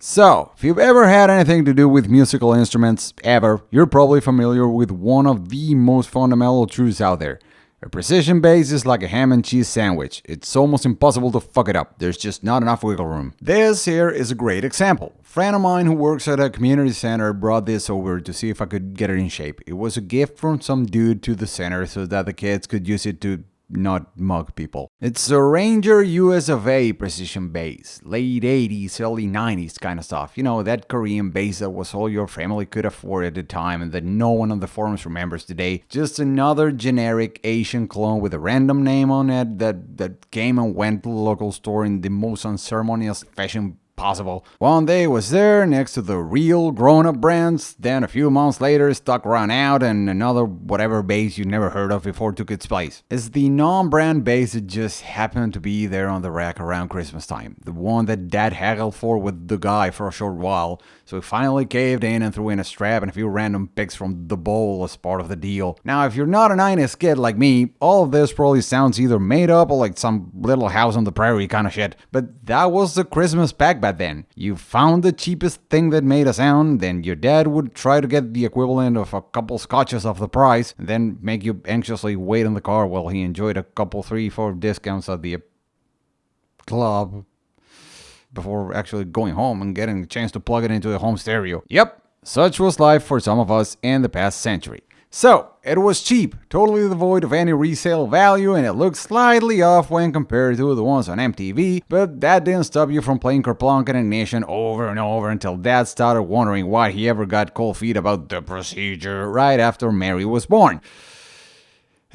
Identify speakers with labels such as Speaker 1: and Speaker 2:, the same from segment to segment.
Speaker 1: So, if you've ever had anything to do with musical instruments, ever, you're probably familiar with one of the most fundamental truths out there. A precision bass is like a ham and cheese sandwich. It's almost impossible to fuck it up. There's just not enough wiggle room. This here is a great example. A friend of mine who works at a community center brought this over to see if I could get it in shape. It was a gift from some dude to the center so that the kids could use it to not mug people. It's a Ranger US of A precision bass. Late 80s, early 90s kind of stuff. You know, that Korean bass that was all your family could afford at the time and that no one on the forums remembers today. Just another generic Asian clone with a random name on it that came and went to the local store in the most unceremonious fashion possible. One day it was there next to the real grown-up brands, then a few months later stock ran out and another whatever bass you never heard of before took its place. It's the non-brand bass that just happened to be there on the rack around Christmas time. The one that Dad haggled for with the guy for a short while, so he finally caved in and threw in a strap and a few random picks from the bowl as part of the deal. Now if you're not a 90s kid like me, all of this probably sounds either made up or like some little house on the prairie kind of shit, but that was the Christmas pack back then. You found the cheapest thing that made a sound, then your dad would try to get the equivalent of a couple scotches off the price, and then make you anxiously wait in the car while he enjoyed a couple 3-4 discounts at the club before actually going home and getting the chance to plug it into a home stereo. Yep, such was life for some of us in the past century. So, it was cheap, totally devoid of any resale value, and it looked slightly off when compared to the ones on MTV, but that didn't stop you from playing Kerplunk and Ignition over and over until Dad started wondering why he ever got cold feet about the procedure right after Mary was born.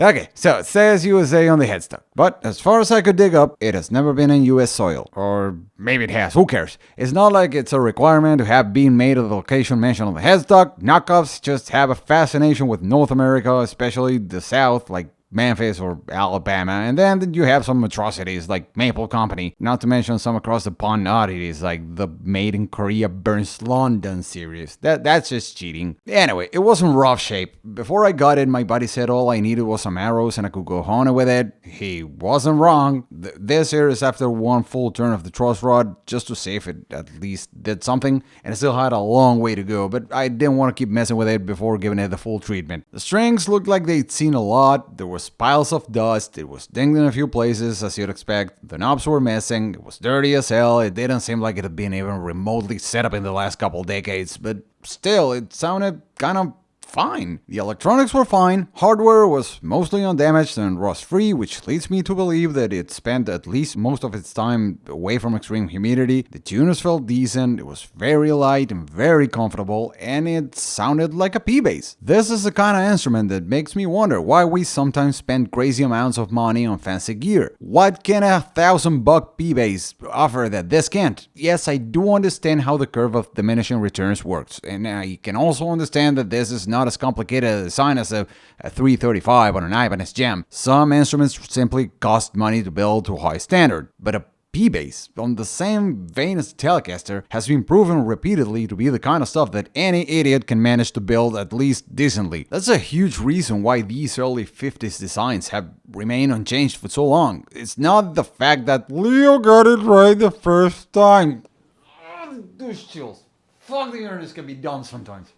Speaker 1: Okay, so it says USA on the headstock, but as far as I could dig up, it has never been in US soil. Or maybe it has, who cares? It's not like it's a requirement to have been made of the location mentioned on the headstock. Knockoffs just have a fascination with North America, especially the South, like Memphis or Alabama, and then you have some atrocities like Maple Company, not to mention some across the pond oddities like the Made in Korea Burns London series. That's just cheating. Anyway, it was in rough shape. Before I got it, my buddy said all I needed was some arrows and I could go hunting with it. He wasn't wrong. This here is after one full turn of the truss rod, just to see if it at least did something, and it still had a long way to go, but I didn't want to keep messing with it before giving it the full treatment. The strings looked like they'd seen a lot. There was piles of dust, it was dinged in a few places as you'd expect, the knobs were missing, it was dirty as hell, it didn't seem like it had been even remotely set up in the last couple decades, but still, it sounded kind of fine. The electronics were fine, hardware was mostly undamaged and rust-free, which leads me to believe that it spent at least most of its time away from extreme humidity. The tuners felt decent, it was very light and very comfortable, and it sounded like a P-bass. This is the kind of instrument that makes me wonder why we sometimes spend crazy amounts of money on fancy gear. What can a $1,000 P-bass offer that this can't? Yes, I do understand how the curve of diminishing returns works, and I can also understand that this is not as complicated a design as a 335 on an Ibanez Gem. Some instruments simply cost money to build to a high standard, but a P-bass, on the same vein as a Telecaster, has been proven repeatedly to be the kind of stuff that any idiot can manage to build at least decently. That's a huge reason why these early 50s designs have remained unchanged for so long. It's not the fact that Leo got it right the first time. Those chills. Fuck, the internet can be dumb sometimes.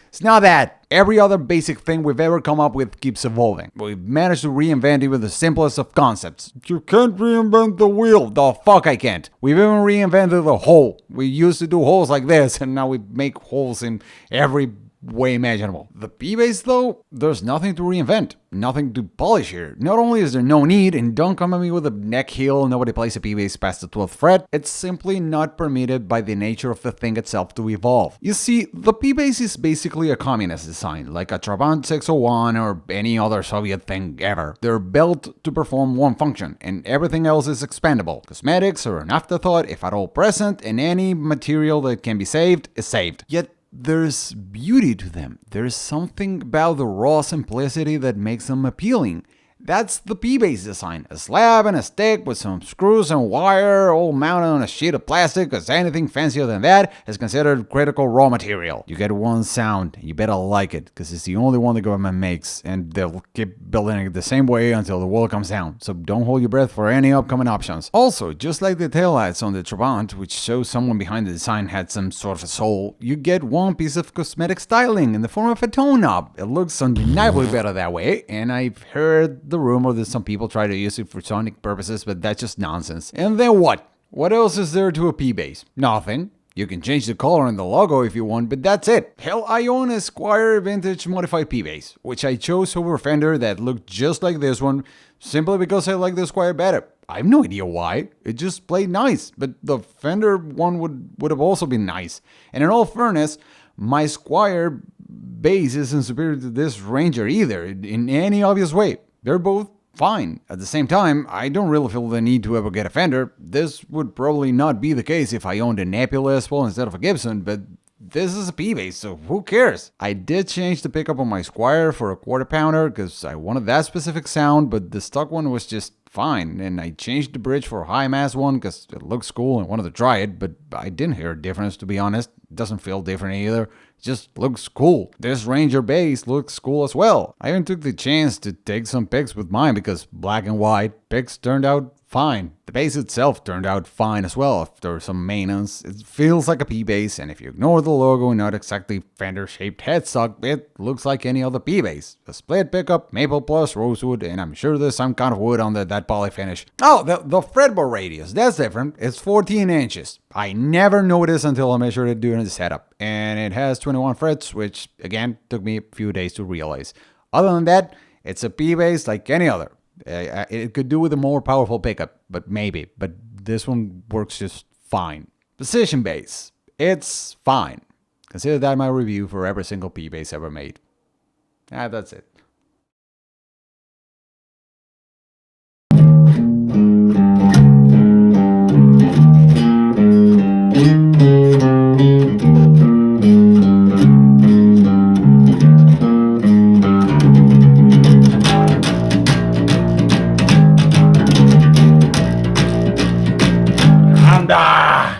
Speaker 1: It's not that. Every other basic thing we've ever come up with keeps evolving. We've managed to reinvent even the simplest of concepts. You can't reinvent the wheel. The fuck I can't. We've even reinvented the hole. We used to do holes like this, and now we make holes in every way imaginable. The P-bass though, there's nothing to reinvent, nothing to polish here. Not only is there no need, and don't come at me with a neck heel, nobody plays a P-bass past the 12th fret, it's simply not permitted by the nature of the thing itself to evolve. You see, the P-bass is basically a communist design, like a Trabant 601 or any other Soviet thing ever. They're built to perform one function, and everything else is expendable. Cosmetics are an afterthought, if at all present, and any material that can be saved is saved. Yet, there's beauty to them. There's something about the raw simplicity that makes them appealing. That's the P-Bass design. A slab and a stick with some screws and wire all mounted on a sheet of plastic, because anything fancier than that is considered critical raw material. You get one sound, you better like it, because it's the only one the government makes, and they'll keep building it the same way until the wall comes down, so don't hold your breath for any upcoming options. Also, just like the taillights on the Trabant, which shows someone behind the design had some sort of a soul, you get one piece of cosmetic styling in the form of a tone knob. It looks undeniably better that way, and I've heard the rumor that some people try to use it for sonic purposes, but that's just nonsense. And then what? What else is there to a P-Bass? Nothing. You can change the color and the logo if you want, but that's it. Hell, I own a Squier Vintage Modified P-Bass, which I chose over a Fender that looked just like this one, simply because I like the Squier better. I have no idea why. It just played nice, but the Fender one would have also been nice. And in all fairness, my Squier bass isn't superior to this Ranger either, in any obvious way. They're both fine. At the same time, I don't really feel the need to ever get a Fender. This would probably not be the case if I owned a Nebula Les Paul instead of a Gibson, but this is a P-Bass, so who cares? I did change the pickup on my Squier for a quarter pounder because I wanted that specific sound, but the stock one was just fine, and I changed the bridge for a high mass one because it looks cool and wanted to try it, but I didn't hear a difference, to be honest. It doesn't feel different either. It just looks cool. This Ranger bass looks cool as well. I even took the chance to take some pics with mine because black and white pics turned out fine. The bass itself turned out fine as well after some maintenance. It feels like a P-Bass, and if you ignore the logo and not exactly Fender-shaped headstock, it looks like any other P-Bass. A split pickup, maple plus rosewood, and I'm sure there's some kind of wood on that poly finish. Oh, the fretboard radius, that's different. It's 14 inches. I never noticed until I measured it during the setup, and it has 21 frets, which again took me a few days to realize. Other than that, it's a P-Bass like any other. It could do with a more powerful pickup, but this one works just fine. Precision bass, it's fine. Consider that my review for every single P-Bass ever made. That's it.
Speaker 2: Ah!